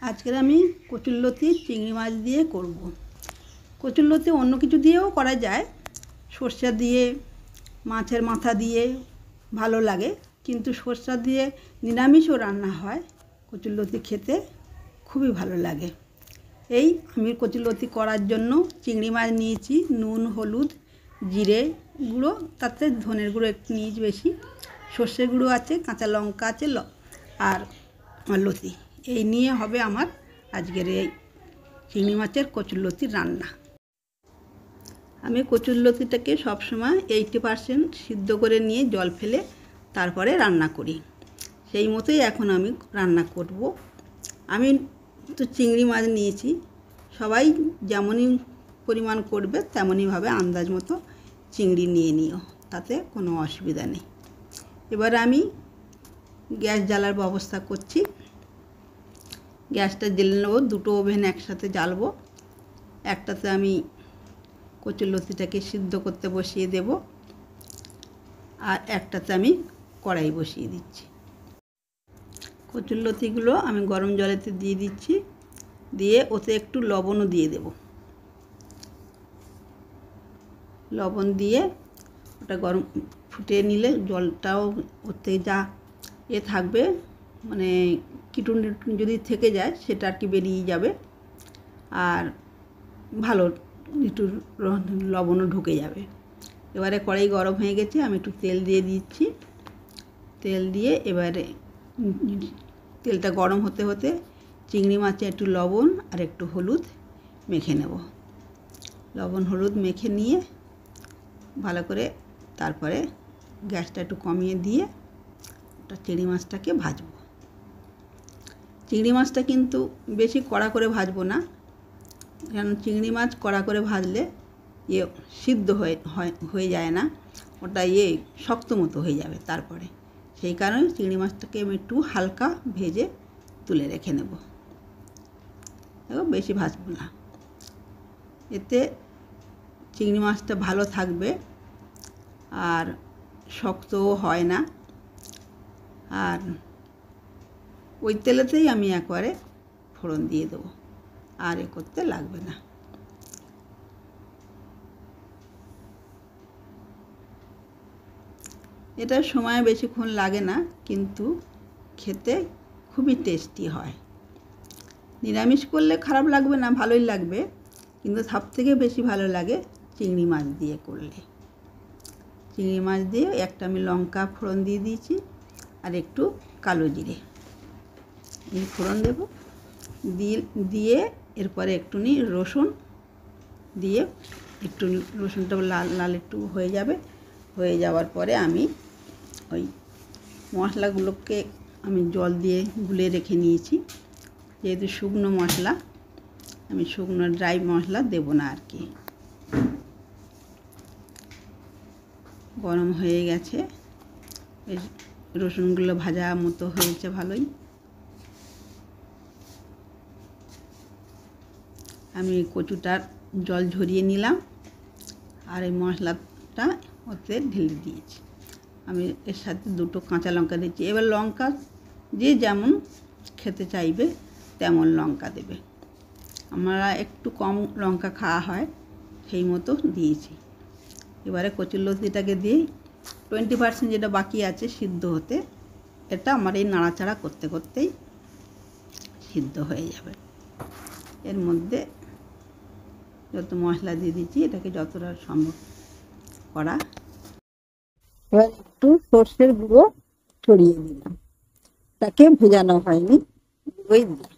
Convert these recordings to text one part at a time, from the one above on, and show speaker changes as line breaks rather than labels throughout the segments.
আজকে আমি কচুরলতি চিংড়ি মাছ দিয়ে করব। কচুরলতি অন্য কিছু দিয়েও করা যায়, সর্ষে দিয়ে, মাছের মাথা দিয়ে ভালো লাগে, কিন্তু সর্ষে দিয়ে নিরামিষও রান্না হয়। কচুরলতি খেতে খুবই ভালো লাগে। এই আমি কচুরলতি করার জন্য চিংড়ি মাছ নিয়েছি, নুন, হলুদ, জিরে গুঁড়ো, তাতে ধনের গুঁড়ো একটু নিয়েছি বেশি, সর্ষে গুঁড়ো আছে, কাঁচা লঙ্কা আছে, আর লতি। এই নিয়ে হবে আমার আজকের এই চিংড়ি মাছের কচুরলতির রান্না। আমি কচুরলতিটাকে সবসময় 80% সিদ্ধ করে নিয়ে জল ফেলে তারপরে রান্না করি। সেই মতোই এখন আমি রান্না করব। আমি তো চিংড়ি মাছ নিয়েছি, সবাই যেমনই পরিমাণ করবে তেমনইভাবে আন্দাজ মতো চিংড়ি নিয়ে নিও, তাতে কোনো অসুবিধা নেই। এবার আমি গ্যাস জ্বালার ব্যবস্থা করছি। গ্যাসটা জ্বেলে নেবো, দুটো ওভেন একসাথে জ্বালবো। একটাতে আমি কচুরলতিটাকে সিদ্ধ করতে বসিয়ে দেব, আর একটাতে আমি কড়াই বসিয়ে দিচ্ছি। কচুরলতিগুলো আমি গরম জলেতে দিয়ে দিচ্ছি, দিয়ে ওতে একটু লবণও দিয়ে দেব। লবণ দিয়ে ওটা গরম ফুটিয়ে নিলে জলটাও ওতে যা থাকবে, মানে কিটুন যদি থেকে যায় সেটা আর কি বেরিয়ে যাবে, আর ভালো একটু লবণও ঢুকে যাবে। এবারে কড়াই গরম হয়ে গেছে, আমি একটু তেল দিয়ে দিচ্ছি। তেল দিয়ে এবারে তেলটা গরম হতে হতে চিংড়ি মাছে একটু লবণ আর একটু হলুদ মেখে নেব। লবণ হলুদ মেখে নিয়ে ভালো করে তারপরে গ্যাসটা একটু কমিয়ে দিয়ে ওটা চিংড়ি মাছটাকে ভাজবো। চিংড়ি মাছটা কিন্তু বেশি কড়া করে ভাজবো না, কারণ চিংড়ি মাছ কড়া করে ভাজলে সিদ্ধ হয়ে যায় না, ওটা শক্ত মতো হয়ে যাবে তারপরে। সেই কারণে চিংড়ি মাছটাকে আমি একটু হালকা ভেজে তুলে রেখে নেব, বেশি ভাজবো না। এতে চিংড়ি মাছটা ভালো থাকবে আর শক্তও হয় না, আর ওই তেলেতেই আমি একবারে ফোড়ন দিয়ে দেবো, আর করতে লাগবে না। এটার সময় বেশিক্ষণ লাগে না, কিন্তু খেতে খুবই টেস্টি হয়। নিরামিষ করলে খারাপ লাগবে না, ভালোই লাগবে, কিন্তু সবথেকে বেশি ভালো লাগে চিংড়ি মাছ দিয়ে করলে। চিংড়ি মাছ দিয়ে একটা আমি লঙ্কা ফোড়ন দিয়ে দিয়েছি, আর একটু কালো জিরে এই ফোড়ন দেব, দিয়ে এরপরে একটুনি রসুন দিয়ে একটু রসুনটা লাল লাল একটু হয়ে যাবে। হয়ে যাওয়ার পরে আমি ওই মশলাগুলোকে আমি জল দিয়ে গুলে রেখে নিয়েছি। যেহেতু শুকনো মশলা, আমি শুকনো ড্রাই মশলা দেব না আর কি। গরম হয়ে গেছে, রসুনগুলো ভাজা মতো হয়েছে ভালোই। আমি কচুটার জল ঝরিয়ে নিলাম, আর এই মশলাটা ওতে ঢেলে দিয়েছি। আমি এর সাথে দুটো কাঁচা লঙ্কা দিচ্ছি। এবার লঙ্কা যে যেমন খেতে চাইবে তেমন লঙ্কা দেবে, আমরা একটু কম লঙ্কা খাওয়া হয়, সেই মতো দিয়েছি। এবারে কচুরলতিটাকে দিয়ে 20% যেটা বাকি আছে সিদ্ধ হতে, এটা আমার এই নাড়াচাড়া করতে করতেই সিদ্ধ হয়ে যাবে। এর মধ্যে যত মশলা দিয়ে দিচ্ছি, এটাকে যতটা সম্ভব করা। এবার একটু সর্ষের গুঁড়ো ছড়িয়ে দিলাম, তাকে ভেজানো হয়নি, গুঁড়োই দিলাম।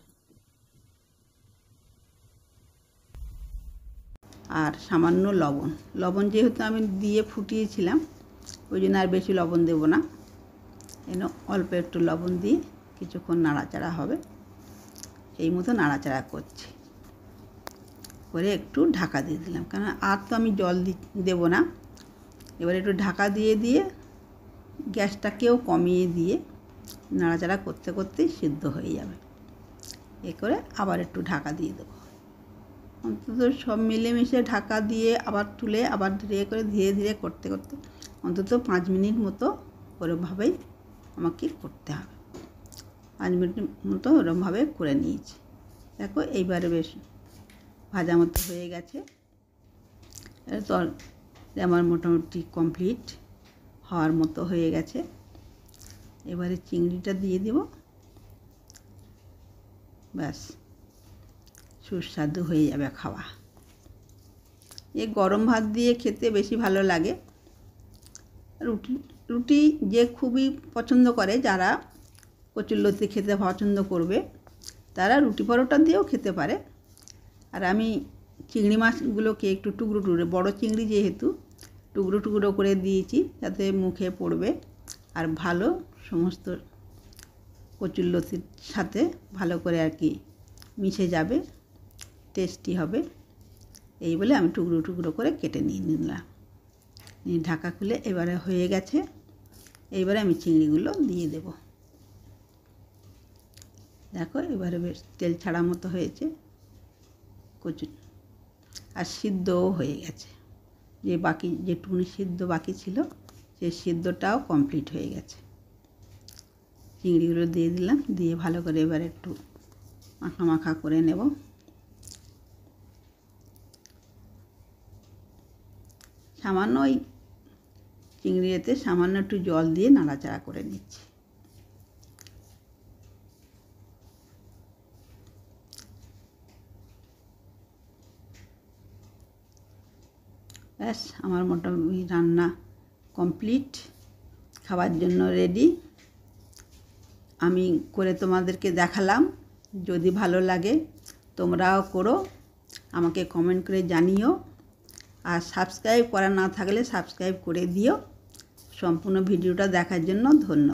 আর সামান্য লবণ যেহেতু আমি দিয়ে ফুটিয়েছিলাম, ওই জন্য আর বেশি লবণ দেব না। অল্প একটু লবণ দিয়ে কিছুক্ষণ নাড়াচাড়া হবে, এই মতো নাড়াচাড়া করছি। করে একটু ঢাকা দিয়ে দিলাম, কারণ আর তো আমি জল দেব না। এবার একটু ঢাকা দিয়ে দিয়ে গ্যাসটাকেও কমিয়ে দিয়ে নাড়াচাড়া করতে করতেই সিদ্ধ হয়ে যাবে। এ করে আবার একটু ঢাকা দিয়ে দেবো। অন্তত সব মিলেমিশে ঢাকা দিয়ে আবার তুলে আবার ধীরে ধীরে করতে করতে অন্তত 5 মিনিট মতো ওরমভাবেই আমাকে করতে হবে। 5 মিনিট মতো ওরমভাবে করে নিয়েছি। দেখো এইবারে বেশ ভাজা মতো হয়ে গেছে। তো আমার মোটামুটি কমপ্লিট হওয়ার মতো হয়ে গেছে। এবারে চিংড়িটা দিয়ে দেব। ব্যাস সুস্বাদু হয়ে যাবে খাওয়া। এই গরম ভাত দিয়ে খেতে বেশি ভালো লাগে। রুটি যে খুবই পছন্দ করে, যারা কচুরলতি খেতে পছন্দ করবে তারা রুটি পরোটা দিয়েও খেতে পারে। আর আমি চিংড়ি মাছগুলোকে একটু টুকরো টুকরো, বড় চিংড়ি যেহেতু টুকরো টুকরো করে দিয়েছি যাতে মুখে পড়বে আর ভালো সমস্ত কচুরলতির সাথে ভালো করে আর কি মিশে যাবে, টেস্টি হবে। এই বলে আমি টুকরো টুকরো করে কেটে নিয়ে নিলাম। ঢাকা খুলে এবারে হয়ে গেছে। এইবারে আমি চিংড়িগুলো দিয়ে দেব। দেখো এবারে বেশ তেল ছাড়া মতো হয়েছে কচু, আর সিদ্ধও হয়ে গেছে। যে বাকি যেটুকুনি সিদ্ধ বাকি ছিল সেই সিদ্ধটাও কমপ্লিট হয়ে গেছে। চিংড়িগুলো দিয়ে দিলাম, দিয়ে ভালো করে এবার একটু মাখা মাখা করে নেব। সামান্য ওই চিংড়িতে সামান্য একটু জল দিয়ে নাড়াচাড়া করে নিচ্ছি। ব্যাস আমার মোটামুটি রান্না কমপ্লিট, খাবার জন্য রেডি। আমি করে তোমাদেরকে দেখালাম। যদি ভালো লাগে তোমরাও করো, আমাকে কমেন্ট করে জানিও। আর সাবস্ক্রাইব করা না থাকলে সাবস্ক্রাইব করে দিও। সম্পূর্ণ ভিডিওটা দেখার জন্য ধন্যবাদ।